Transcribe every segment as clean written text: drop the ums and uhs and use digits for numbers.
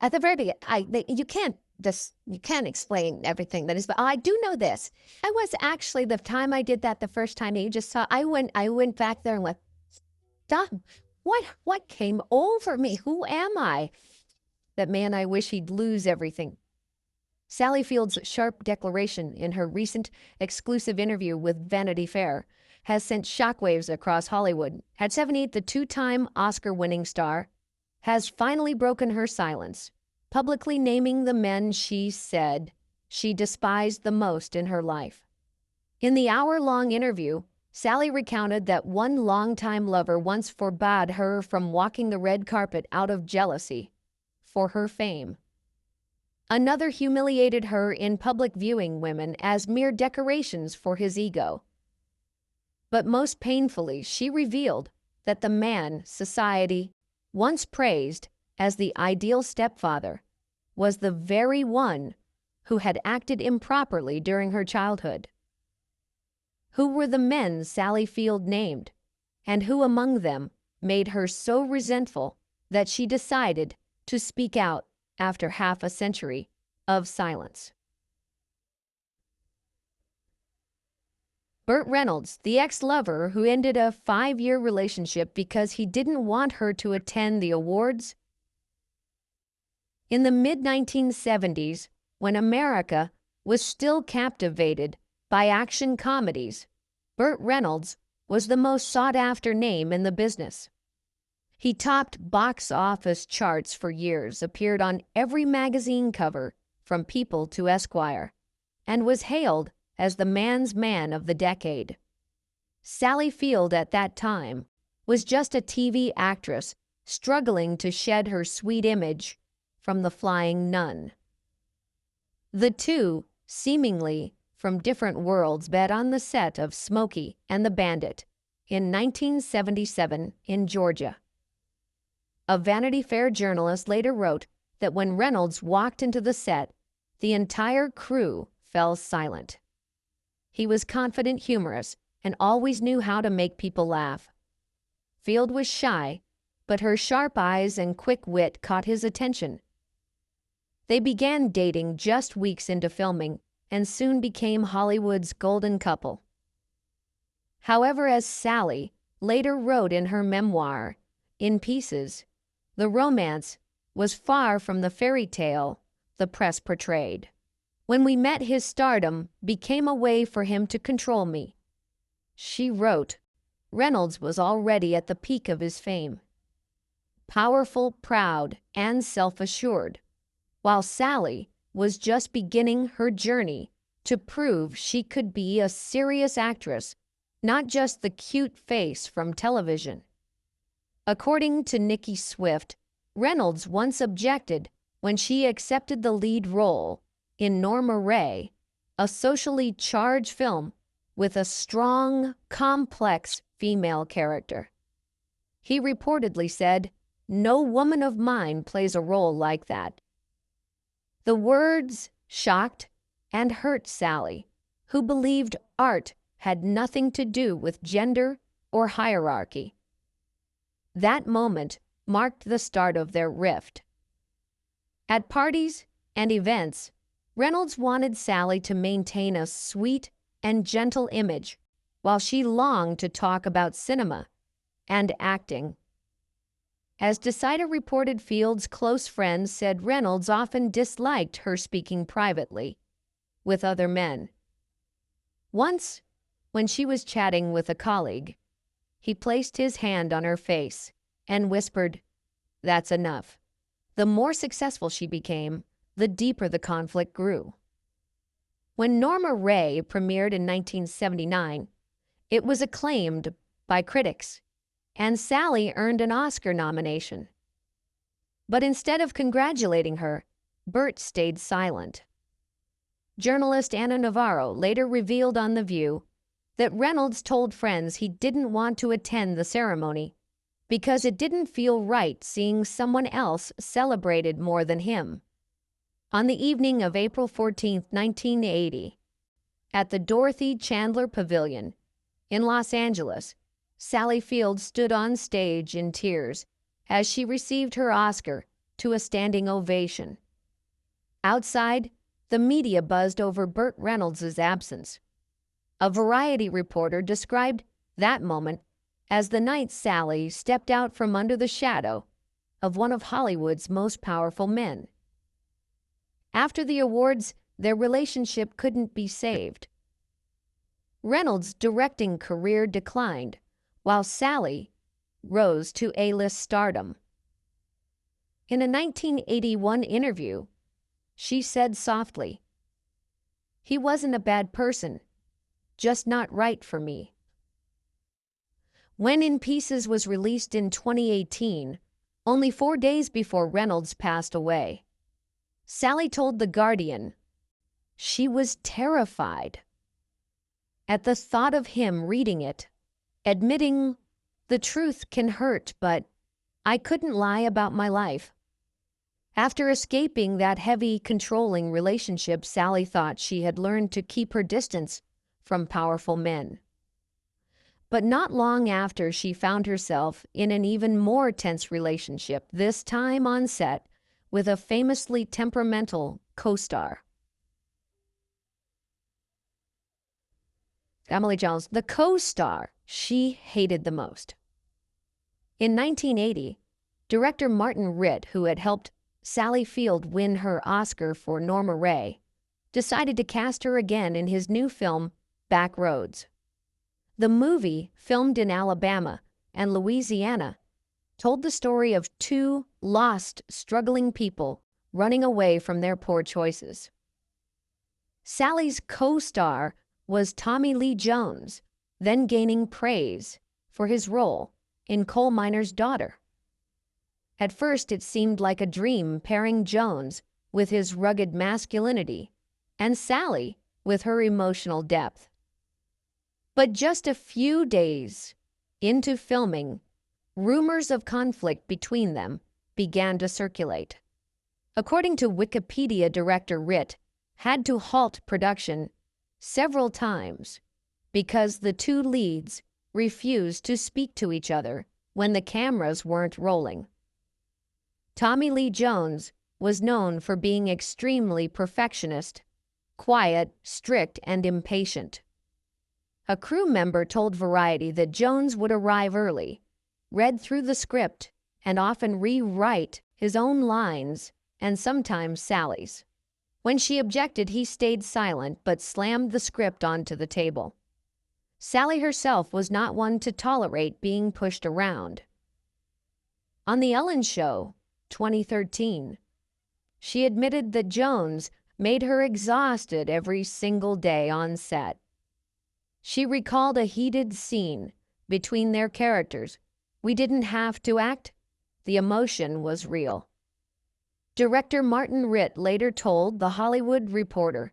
At the very beginning, you can't explain everything that is, but I do know this. I was actually the time I did that the first time you just saw. I went back there and went, "Stop! What came over me? Who am I? That man, I wish he'd lose everything." Sally Field's sharp declaration in her recent exclusive interview with Vanity Fair has sent shockwaves across Hollywood. At 78, the two-time Oscar-winning star has finally broken her silence, publicly naming the men she said she despised the most in her life. In the hour-long interview, Sally recounted that one longtime lover once forbade her from walking the red carpet out of jealousy for her fame. Another humiliated her in public, viewing women as mere decorations for his ego. But most painfully, she revealed that the man society once praised as the ideal stepfather was the very one who had acted improperly during her childhood. Who were the men Sally Field named, and who among them made her so resentful that she decided to speak out after half a century of silence? Burt Reynolds, the ex-lover who ended a 5-year relationship because he didn't want her to attend the awards. In the mid-1970s, when America was still captivated by action comedies, Burt Reynolds was the most sought-after name in the business. He topped box office charts for years, appeared on every magazine cover from People to Esquire, and was hailed as the man's man of the decade. Sally Field at that time was just a TV actress struggling to shed her sweet image from the flying nun. The two, seemingly from different worlds, met on the set of Smokey and the Bandit in 1977 in Georgia. A Vanity Fair journalist later wrote that when Reynolds walked into the set, the entire crew fell silent. He was confident, humorous, and always knew how to make people laugh. Field was shy, but her sharp eyes and quick wit caught his attention. They began dating just weeks into filming and soon became Hollywood's golden couple. However, as Sally later wrote in her memoir, In Pieces, the romance was far from the fairy tale the press portrayed. When we met, his stardom became a way for him to control me. She wrote. Reynolds was already at the peak of his fame. Powerful, proud, and self-assured, while Sally was just beginning her journey to prove she could be a serious actress, not just the cute face from television. According to Nikki Swift, Reynolds once objected when she accepted the lead role in Norma Rae, a socially charged film with a strong, complex female character. He reportedly said, "No woman of mine plays a role like that." The words shocked and hurt Sally, who believed art had nothing to do with gender or hierarchy. That moment marked the start of their rift. At parties and events, Reynolds wanted Sally to maintain a sweet and gentle image, while she longed to talk about cinema and acting. As Decider reported, Field's close friends said Reynolds often disliked her speaking privately with other men. Once, when she was chatting with a colleague, he placed his hand on her face and whispered, "That's enough." The more successful she became, the deeper the conflict grew. When Norma Rae premiered in 1979, it was acclaimed by critics, and Sally earned an Oscar nomination. But instead of congratulating her, Burt stayed silent. Journalist Anna Navarro later revealed on The View that Reynolds told friends he didn't want to attend the ceremony because it didn't feel right seeing someone else celebrated more than him. On the evening of April 14, 1980, at the Dorothy Chandler Pavilion in Los Angeles, Sally Field stood on stage in tears as she received her Oscar to a standing ovation. Outside, the media buzzed over Burt Reynolds' absence. A Variety reporter described that moment as the night Sally stepped out from under the shadow of one of Hollywood's most powerful men. After the awards, their relationship couldn't be saved. Reynolds' directing career declined, while Sally rose to A-list stardom. In a 1981 interview, she said softly, "He wasn't a bad person, just not right for me." When In Pieces was released in 2018, only 4 days before Reynolds passed away, Sally told The Guardian she was terrified at the thought of him reading it, admitting, "The truth can hurt, but I couldn't lie about my life." After escaping that heavy, controlling relationship, Sally thought she had learned to keep her distance from powerful men. But not long after, she found herself in an even more tense relationship, this time on set with a famously temperamental co-star. Emily Jones, the co-star she hated the most. In 1980, director Martin Ritt, who had helped Sally Field win her Oscar for Norma Rae, decided to cast her again in his new film, Back Roads. The movie, filmed in Alabama and Louisiana, told the story of two lost, struggling people running away from their poor choices. Sally's co-star was Tommy Lee Jones, then gaining praise for his role in Coal Miner's Daughter. At first, it seemed like a dream, pairing Jones with his rugged masculinity and Sally with her emotional depth. But just a few days into filming, rumors of conflict between them began to circulate. According to Wikipedia, director Ritt had to halt production several times because the two leads refused to speak to each other when the cameras weren't rolling. Tommy Lee Jones was known for being extremely perfectionist, quiet, strict, and impatient. A crew member told Variety that Jones would arrive early, read through the script, and often rewrite his own lines and sometimes Sally's. When she objected, he stayed silent but slammed the script onto the table. Sally herself was not one to tolerate being pushed around. On The Ellen Show, 2013, she admitted that Jones made her exhausted every single day on set. She recalled a heated scene between their characters. "We didn't have to act. The emotion was real." Director Martin Ritt later told The Hollywood Reporter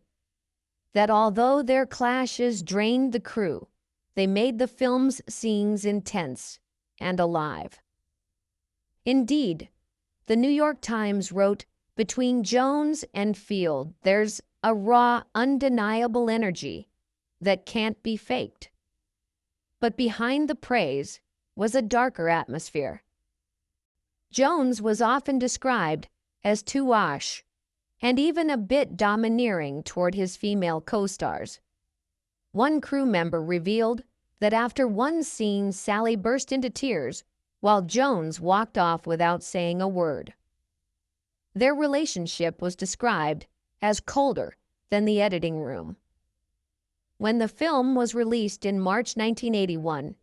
that although their clashes drained the crew, they made the film's scenes intense and alive. Indeed, the New York Times wrote, "Between Jones and Field, there's a raw, undeniable energy that can't be faked." But behind the praise was a darker atmosphere. Jones was often described as too wash and even a bit domineering toward his female co-stars. One crew member revealed that after one scene, Sally burst into tears while Jones walked off without saying a word. Their relationship was described as colder than the editing room. When the film was released in March 1981,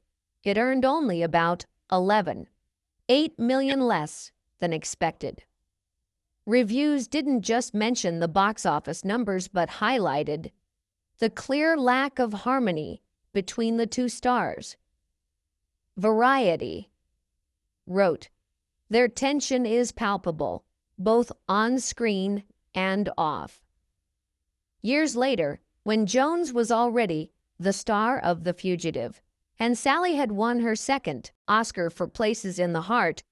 it earned only about $8 million less than expected. Reviews didn't just mention the box office numbers but highlighted the clear lack of harmony between the two stars. Variety wrote, "Their tension is palpable, both on screen and off." Years later, when Jones was already the star of The Fugitive, and Sally had won her second Oscar for Places in the Heart,